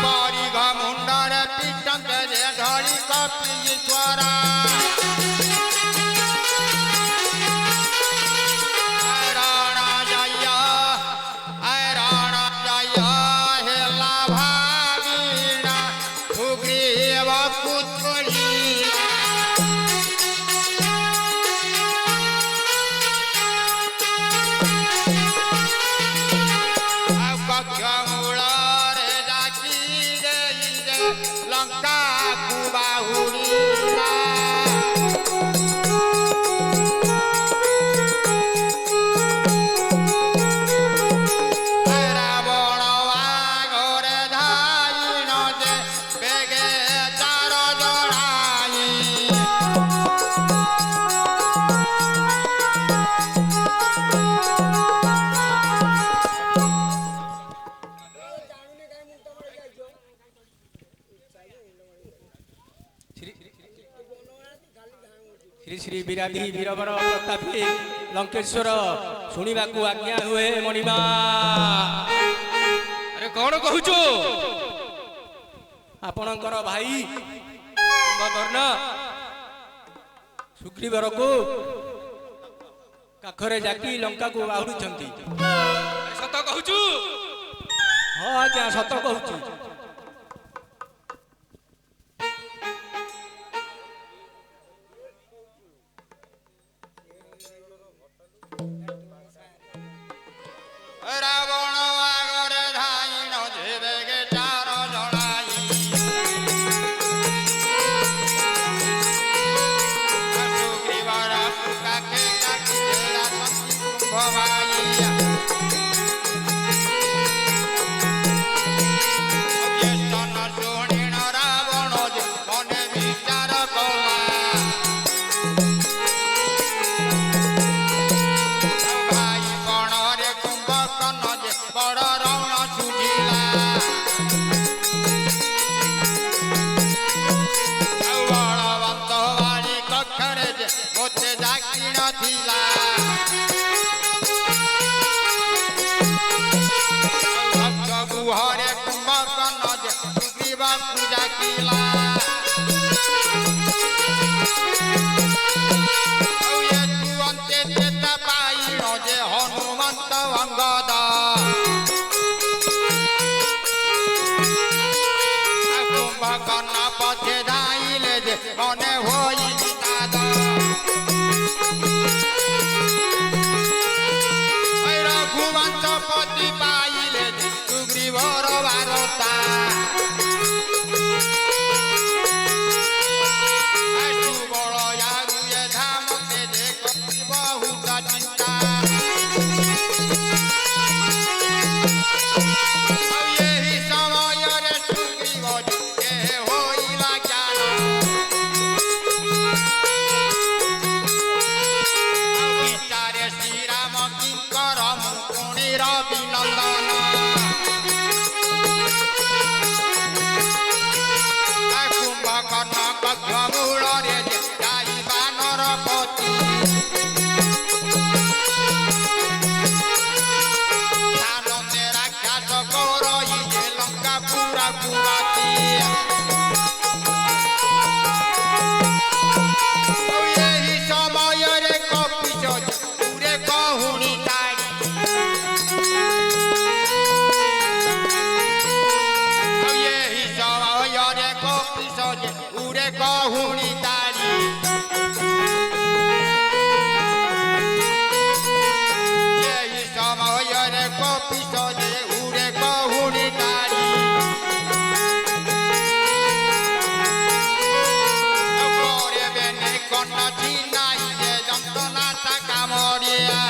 परिघ मुंडरे पिटंते जे धरी कपीश्वरा लंका कुबाहुरी रावण घरे धाइन जे बेगे चार जड़ाई श्री श्री विराधी वीरवर प्रतापी लंकेश्वर शुणा आज्ञा हुए मणिमा। अरे कौन कहूच आपणकर भाई कुंभकर्ण सुग्रीवर को काखरे जाकी लंका को बाहुरी सत कहूचु? हाँ आज्ञा सत कहूचु। रावण आगरे धाइन जे बेगे चार जड़ाई सुग्रीवर काके काकी देला सती कुंभमाई अभ्यस्तन शुणिण रावण जे मने विचार कला बड़ रण सुझिला बलवंत वाली कक्षरे जे मोते जाकी नथिला भक्त गुहरे कुंभकर्ण जे सुग्रीव पूजा किला ये तू अंते चेता पाइण जे हनुमंत अंगद कुंभकर्ण पथे धाइले जे मने होई निनाद रघुवंश पति पाइले जे सुग्रीवर वारता सुबल यारुए धाम के जे कपि बहुत चिंता यही समय रे सुग्रीव होइला ज्ञान विचारे श्री राम किंकर मुकुणीर अभिनंदन कुंभकर्ण कक्ष मूଳରେ ଯାଇ ବାନର ପତି ସାନନ୍ଦେ ରାକ୍ଷସ କରଇ ଯେ ଲଙ୍କା ପୁରା ପୁରାତି ଏହି ସମୟରେ କପିଶ ପୁରେ କହୁଣି ତାଡ଼ି ଏହି ସମୟରେ କପିଶ ଯେ ପୁରେ କହୁଣି ତାଡ଼ି ଏହି ସମୟରେ କପିଶ ଯେ ଉରେ କହୁଣି ତାଡ଼ି कर्ण छिनाई जे जंतना टाका मरिया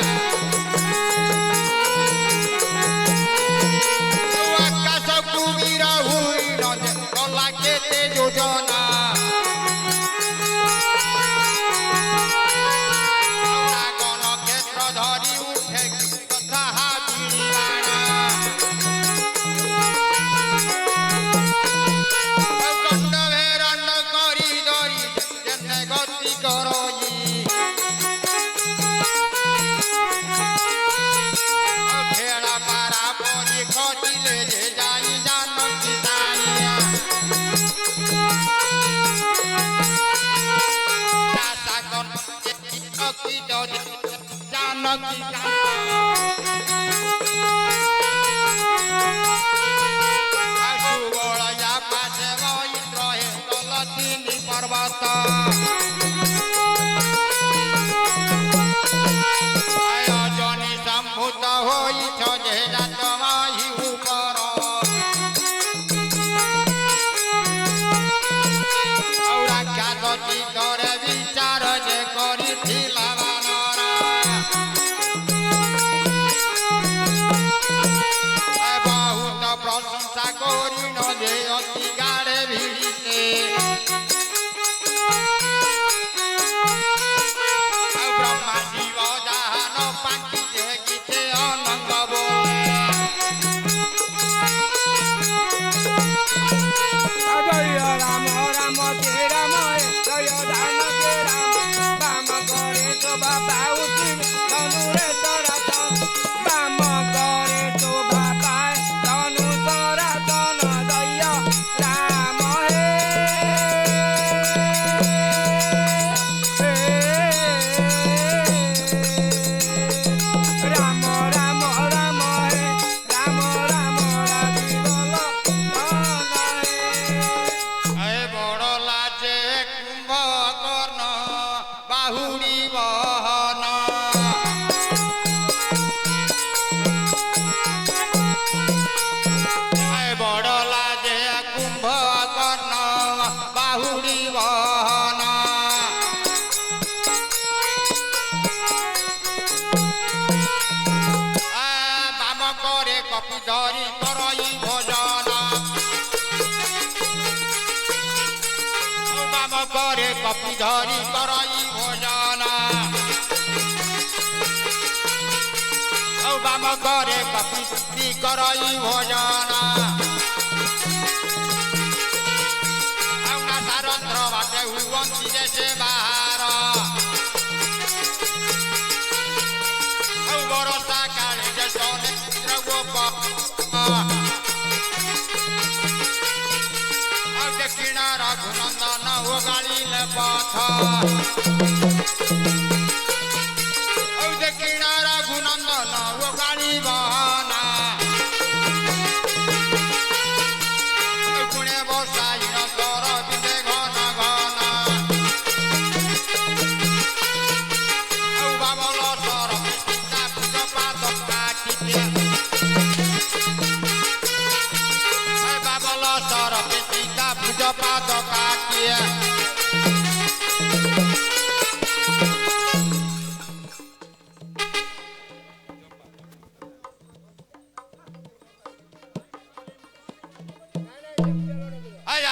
आकाश कुबीर हुईन जे कला केते योजना गण क्षेत्र धरी उठे कथा हाबिड़ियाणा कंड भेरन करी धरी जेने गति करई સુવળયા પાસે ઇન્દ્ર હે તલતીની પર્વત અયોજની સંભૂત હોય છો જે જાતવાહી ઉપર ઔરાખ્યા તો ચિત્તરે વિચાર જે કરી લાવવાનો বহুত প্রশংসা করি নদে অতি গাড়ে ভিড়িতে ব্রহ্মা শিব জাহান পাখি যে গীতে অনঙ্গ বলে জয় রাম রাম জয় রাম জয় দান জয় রাম বাম করে শোভা পাউছি ধনুরে তরাতন বাম করে শোভা পায় ধনু তরাতন জয় রাম হে রাম রাম রাম হে রাম রাম রাজি বল এ বড় লাজে কুম্ভকর্ণ বাহুড়ি বহন এ বড় লাজে কুম্ভকর্ণ বাহুড়ি বহন বাম করে কপি ধরি করই ভোজন বাম করে কপি ধরি করই ভোজন বাম করে কপি করই ভোজন সারন্দ্র বাটে হুবন্তি দেশে বাহার বরসা কালে যে সনে গোপ দক্ষিণ রঘুনন্দন ওগালিলে পথ দক্ষিণ রঘুনন্দন ওগালিব না গুণে বসাইন সর বিদে ঘন ঘন বাবল সর সীতা পুজ পাদ কাটিতে বাবল সর সীতা পুজ পাদ কাটিয়ে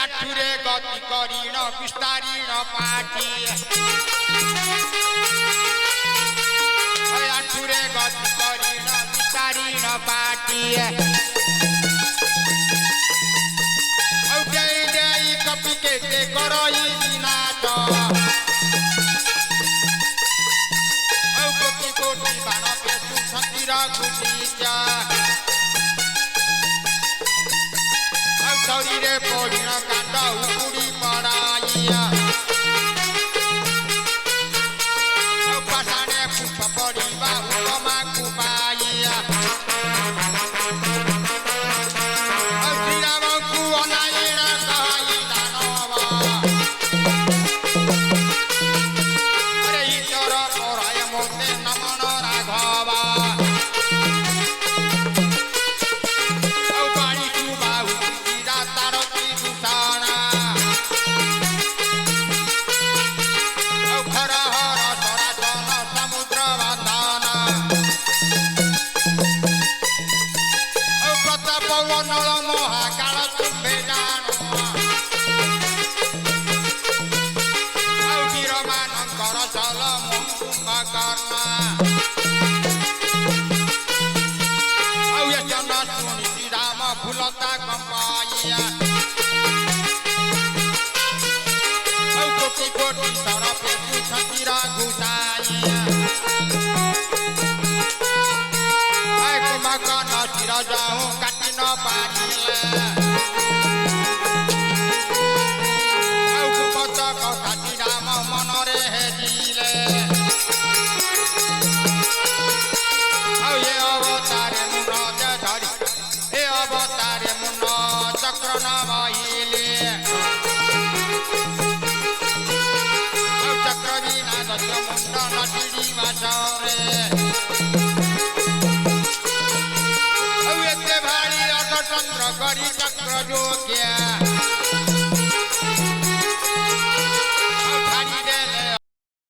আঠুরে গতি করিণ বিস্তারিণ পাটি আঠুরে গতি করিণ বিস্তারিণ পাটি দেই দেই কপি কেতে করই নাচ কোটি কোটি বাণ পেশু ছন্দির ঘুষিচা শরীরে পড়িণ কাণ্ড উপুড়ি পড়াইয়া পাষাণে পুষ্প পড়িবা উপমাକୁ পাইয়া শ্রীরামଙ୍କୁ অনাইণ কହି দানব ঈশ্বর পরায় মোতে নমন রাঘব ফুলতা কম্পাইয়া কোটি কোটি সরপে ছন্দিরা ঘুষাইয়া কুমকন শির যাও কাটি ন পারিলে কুমতক কাটি রাম মনরে হেজিলে ବଦନ ବହିଲେ ଆଉ ଚକ୍ର ବିନା ଦଶ ମୁଣ୍ଡ ନଟିଡ଼ି ମାସରେ ଆଉ ଏତେ ଭାଳି ରଥ ଚନ୍ଦ୍ର କରି ଚକ୍ର ଯୋଗ୍ୟା